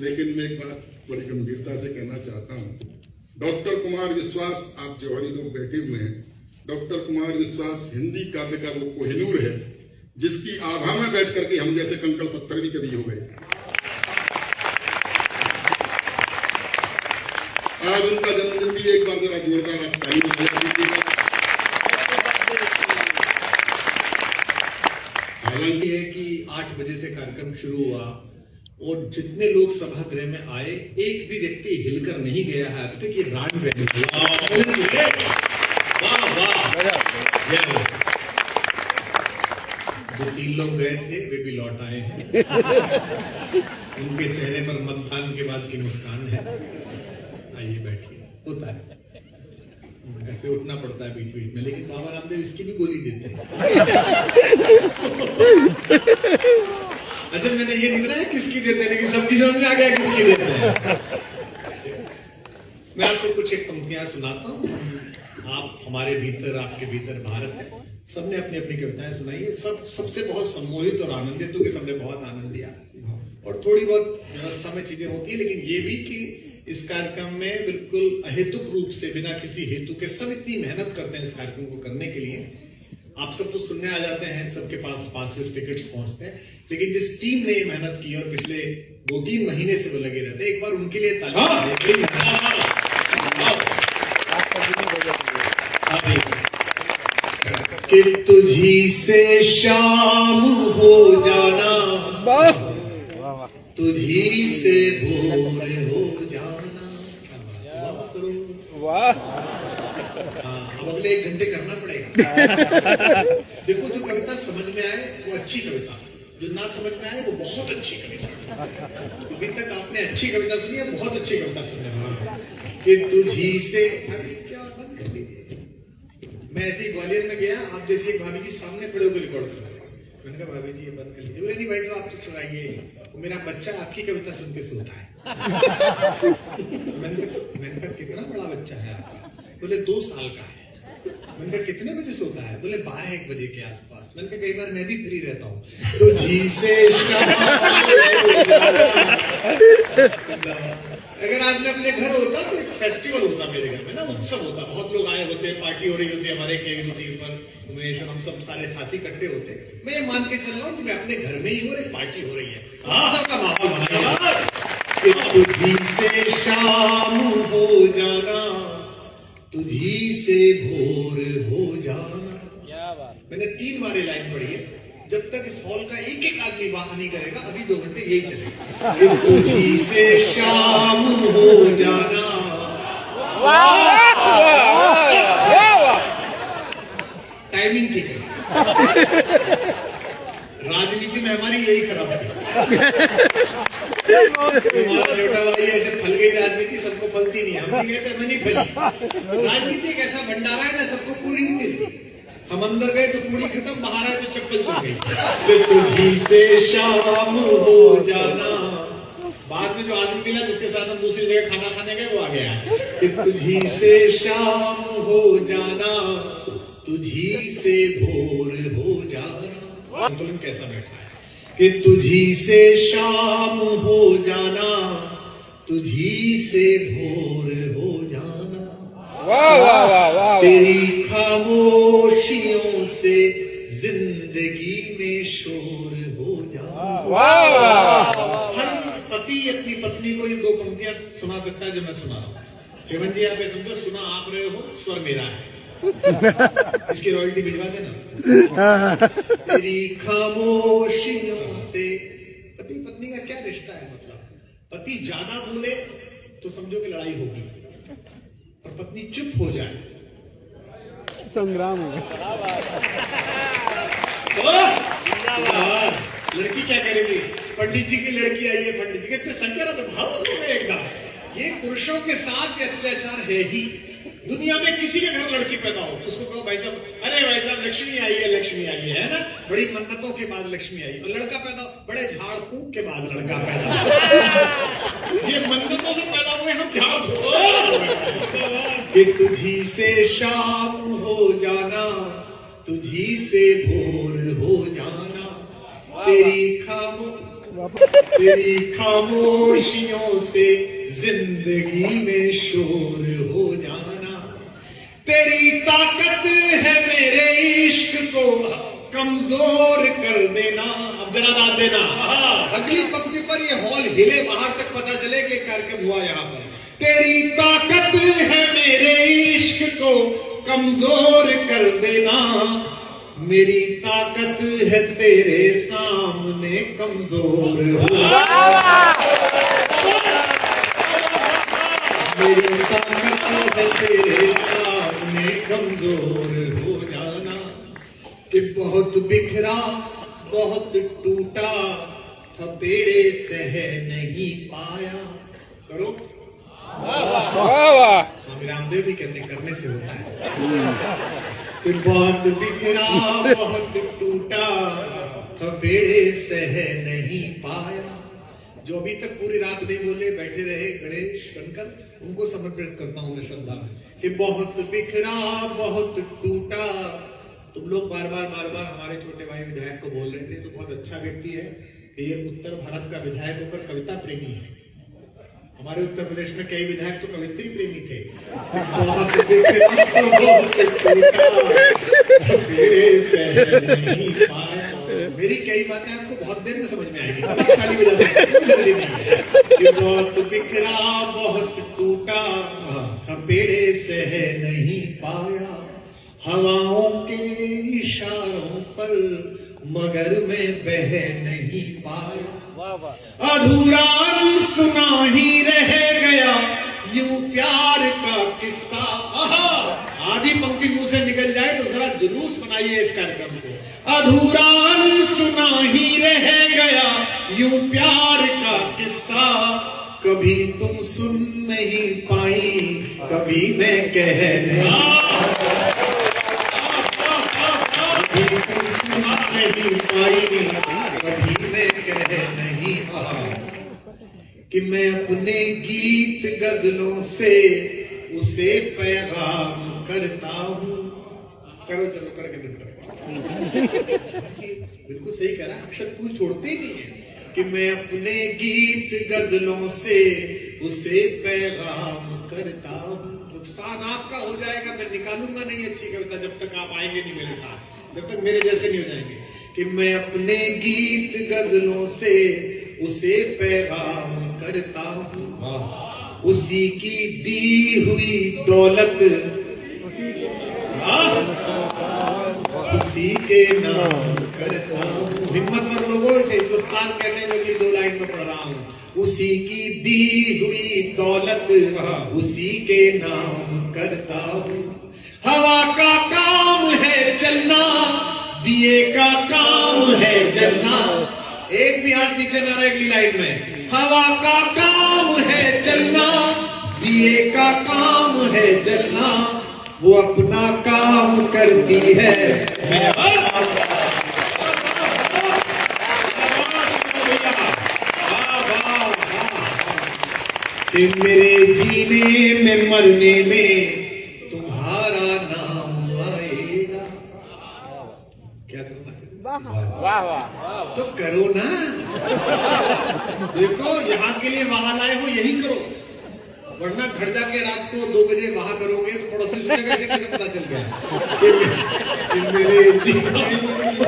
लेकिन मैं एक बात बड़ी गंभीरता से कहना चाहता हूं, डॉक्टर कुमार विश्वास, आप जौहरी लोग बैठे हुए हैं, डॉक्टर कुमार विश्वास हिंदी काव्य का वो कोहिनूर है जिसकी आभा में बैठ करके हम जैसे कंकड़ पत्थर भी कभी हो गए। आज उनका जन्मदिन भी एक बार जरा जोरदार आप ताली बजाइएगा। हालांकि है कि 8 बजे से कार्यक्रम शुरू हुआ और जितने लोग सभागृह में आए एक भी व्यक्ति हिलकर नहीं गया है अभी तक। ये ब्रांड वैल्यू। वाह वाह। जो 3 लोग गए थे वे भी लौट आए हैं। उनके चेहरे पर मतदान के बाद की मुस्कान है। आइए बैठिए। होता है, ऐसे उठना पड़ता है बीच बीच में, लेकिन बाबा रामदेव इसकी भी गोली देते हैं। अच्छा, मैंने ये नहीं बताया किसकी देते हैं, लेकिन सबकी समझ में आ गया किसकी देते हैं। मैं आपको कुछ एक पंक्तियां सुनाता हूँ। आप हमारे भीतर, आपके भीतर भारत है। सबने अपनी अपनी कविताएं सुनाई है। सबसे बहुत सम्मोहित और आनंदित हो कि सबने बहुत आनंद लिया और थोड़ी बहुत व्यवस्था में चीजें होती है, लेकिन ये भी कि इस कार्यक्रम में बिल्कुल अहेतुक रूप से, बिना किसी हेतु के, सब इतनी मेहनत करते हैं इस कार्यक्रम को करने के लिए। आप सब तो सुनने आ जाते हैं, सबके पास पासेस, टिकट्स पहुंचते हैं, लेकिन जिस टीम ने ये मेहनत की और पिछले 2-3 महीने से वो लगे रहते हैं, एक बार उनके लिए ताली। कि तुझी से शाम हो जाना, तुझी से भोर हो जाना। वाह। हाँ, अब अगले 1 घंटे करना पड़ेगा। देखो, जो कविता समझ में आए वो अच्छी कविता, जो ना समझ में आए वो बहुत अच्छी कविता। अभी तक आपने अच्छी कविता सुनी है, बहुत अच्छी कविता सुनने वाला। कि तुझी से, क्या बंद कर लीजिए। मैं ऐसे ही ग्वालियर में गया, आप जैसे एक भाभी जी सामने खड़े होकर रिकॉर्ड कर रहे। मैंने कहा भाभी जी ये बंद कर लीजिए। बोले नहीं भाई साहब आप तो सुनाइए, मेरा बच्चा आपकी कविता सुन के सोता है। मैंने कहा कितना बड़ा बच्चा है आपका? बोले 2 साल का है। मैंने कहा कितने बजे सोता है? बोले 12-1 बजे के आसपास। मैंने कहा कई बार मैं भी फ्री रहता हूँ। तो जी से अगर आज मैं अपने घर होता तो एक फेस्टिवल होता मेरे घर में ना, उत्सव होता, बहुत लोग आए होते, पार्टी हो रही होती हमारे केवीटी पर, उमेश, हम सब सारे साथी इकट्ठे होते। मैं ये मान के चल रहा हूँ कि मैं अपने घर में ही हूँ और एक पार्टी हो रही है। का माहौल बनाया। तुझी से शाम हो जाना, तुझी से भोर हो जाना। क्या बात। मैंने 3 बार ये लाइन पढ़ी है। जब तक इस हॉल का एक आदमी बात नहीं करेगा, अभी 2 घंटे यही चलेगा। तुझी से शाम हो जाना। टाइमिंग ठीक है। राजनीति में हमारी यही खराब है। हमारा छोटा भाई ऐसे फल गई राजनीति, सबको फलती नहीं। हम भी कहते हैं नहीं फली। राजनीति एक ऐसा भंडारा है ना, सबको पूरी नहीं मिलती। हम अंदर गए तो पूरी खत्म, बाहर आए तो चप्पल चुप गई। तो तुझी से शाम हो जाना। बाद में जो आदमी मिला जिसके साथ हम दूसरी जगह खाना खाने गए वो आ गया। कि तुझी से शाम हो जाना, तुझी से भोर हो जाना। संतुलन कैसा बैठा है? कि तुझी से शाम हो जाना, तुझी से भोर हो जाना। वाह वाह वाह वाह। तेरी खामोशियों से जिंदगी में शोर हो जाना। वाह। हर पति अपनी पत्नी को ये 2 पंक्तियां सुना सकता है जो मैं सुना रहा हूँ। हेमंत जी आप ये समझो, सुना आप रहे हो, स्वर मेरा है। इसकी रॉयल्टी भिजवा देना। तेरी खामोशियों से, पति पत्नी का क्या रिश्ता है? मतलब पति ज्यादा बोले तो समझो कि लड़ाई होगी, और पत्नी चुप हो जाए संग्राम। लड़की क्या करेगी? पंडित जी की लड़की आई है, पंडित जी के संख्या भाव हो गए एकदम। ये पुरुषों के साथ ये अत्याचार है ही। दुनिया में किसी के घर लड़की पैदा हो, उसको कहो भाई साहब, अरे भाई साहब लक्ष्मी आई है, लक्ष्मी आई है ना, बड़ी मन्नतों के बाद लक्ष्मी आई। और लड़का पैदा, बड़े झाड़ फूक के बाद लड़का पैदा। ये मन्नतों से पैदा हुए, हम झाड़ फूक। कि तुझी से शाम हो जाना, तुझी से भोर हो जाना। तेरी खामोश तेरी खामोशियों से जिंदगी में शोर हो जाना, तेरी ताकत है मेरे इश्क को कमजोर कर देना। अब जरा दाद देना। अगली पंक्ति पर ये हॉल हिले, बाहर तक पता चले कि कार्यक्रम हुआ यहाँ पर। तेरी ताकत है मेरे इश्क को कमजोर कर देना, मेरी ताकत है तेरे सामने कमजोर हो, मेरी ताकत है तेरे सामने कमजोर हो जाना। कि बहुत बिखरा बहुत टूटा थपेड़े सह नहीं पाया। करो। स्वामी रामदेव भी कहते करने से होता है। कि बहुत बिखरा बहुत टूटा थपेड़े सह नहीं पाया। जो अभी तक पूरी रात नहीं बोले बैठे रहे गणेश बनकर, उनको समर्पित करता हूं मैं श्रद्धा में। कि बहुत बिखरा बहुत टूटा। तुम लोग बार बार हमारे छोटे भाई विधायक को बोल रहे थे, तो बहुत अच्छा व्यक्ति है कि ये उत्तर भारत का विधायक होकर कविता प्रेमी है। हमारे उत्तर प्रदेश में कई विधायक तो कवित्री प्रेमी थे। बहुत नहीं पाया। मेरी कई बातें आपको बहुत देर में समझ में आएगी, ताली बजा सकते, जल्दी नहीं है। कि बहुत बिखरा बहुत टूटा थपेड़े सह नहीं पाया, हवाओं के इशारों पर मगर मैं बह नहीं पाया। अधूरा सुना ही रह गया यूं प्यार का किस्सा। आधी पंक्ति मुंह से निकल जाए तो जरा जुलूस बनाइए इस कार्यक्रम को। अधूरा सुना ही रह गया यूं प्यार का किस्सा, कभी तुम सुन नहीं पाई कभी मैं कह नहीं पाई, कभी मैं कह नहीं पाई। कि मैं अपने गीत गजलों से उसे पैगाम करता हूँ। करो चलो करके निपटो। बिल्कुल सही कह रहा है, अक्षर फूल छोड़ते ही नहीं है। कि मैं अपने गीत गजलों से उसे पैगाम करता हूँ। नुकसान आपका हो जाएगा, मैं निकालूंगा नहीं अच्छी कविता जब तक आप आएंगे नहीं मेरे साथ, जब तक मेरे जैसे नहीं हो जाएंगे। कि मैं अपने गीत गजलों से उसे पैगाम करता हूँ, उसी की दी हुई दौलत उसी के नाम करता हूँ। हिम्मत पर लोगों से हिंदुस्तान कहते हैं, जो कि 2 लाइन में पढ़ रहा हूँ। उसी की दी हुई दौलत उसी के नाम करता हूँ। हवा का काम है चलना, दिए का काम है जलना। एक भी हाथ नीचे ना रहे अगली लाइन में। हवा का काम है चलना, दिए का काम है जलना, वो अपना काम करती है मैं मेरे जीने में मरने में तुम्हारा नाम आएगा। क्या वाह वाह। तो करो ना। देखो यहाँ के लिए वहां लाए हो, यही करो, वरना घर जाके रात को 2 बजे वहां करोगे तो पड़ोसी सोचेगा कैसे कैसे पता चल गया कि मेरे जीवन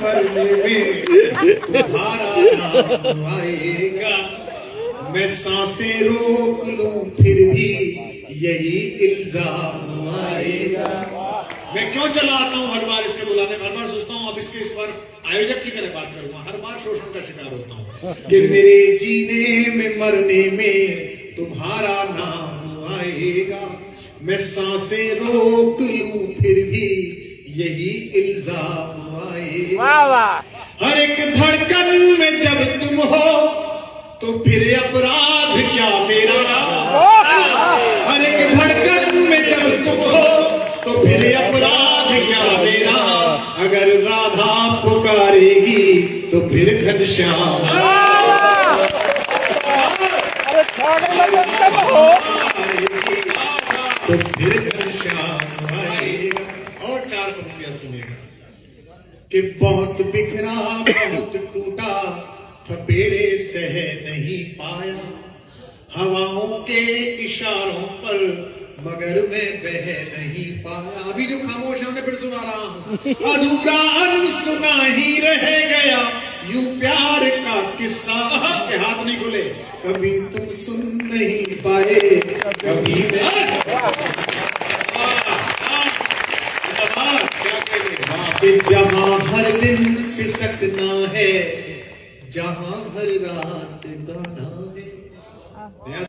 मरने में तुम्हारा नाम आएगा। मैं सांसें रोक लूं फिर भी यही इल्जाम आएगा। मैं क्यों चला आता हूं हर बार इसके बुलाने में, हर बार सोचता हूं अब इसके इस बार आयोजक की तरह बात करूंगा, हर बार शोषण का शिकार होता हूं। कि मेरे जीने में मरने में तुम्हारा नाम आएगा। मैं सांसें रोक लूं फिर भी यही इल्जाम आएगा। हर एक धड़कन में जब तुम हो तो फिर अपराध क्या मेरा। हर एक धड़कन में जब तुम हो तो फिर अपराध क्या मेरा। अगर राधा पुकारेगी तो फिर घनश्याम, तो फिर घनश्याम आएगा। और 4 पंक्तियां सुनेगा। कि बहुत बिखरा बहुत टूटा थपेड़े से आपके इशारों पर, मगर मैं बह नहीं पाया। अभी जो खामोश है उन्हें फिर सुना रहा हूं। अधूरा अनसुना ही रह गया यूं प्यार का किस्सा। के हाथ नहीं खुले। कभी तुम सुन नहीं पाए, कभी मैं जहां हर दिन सिसकना है, जहां हर रात गाना है।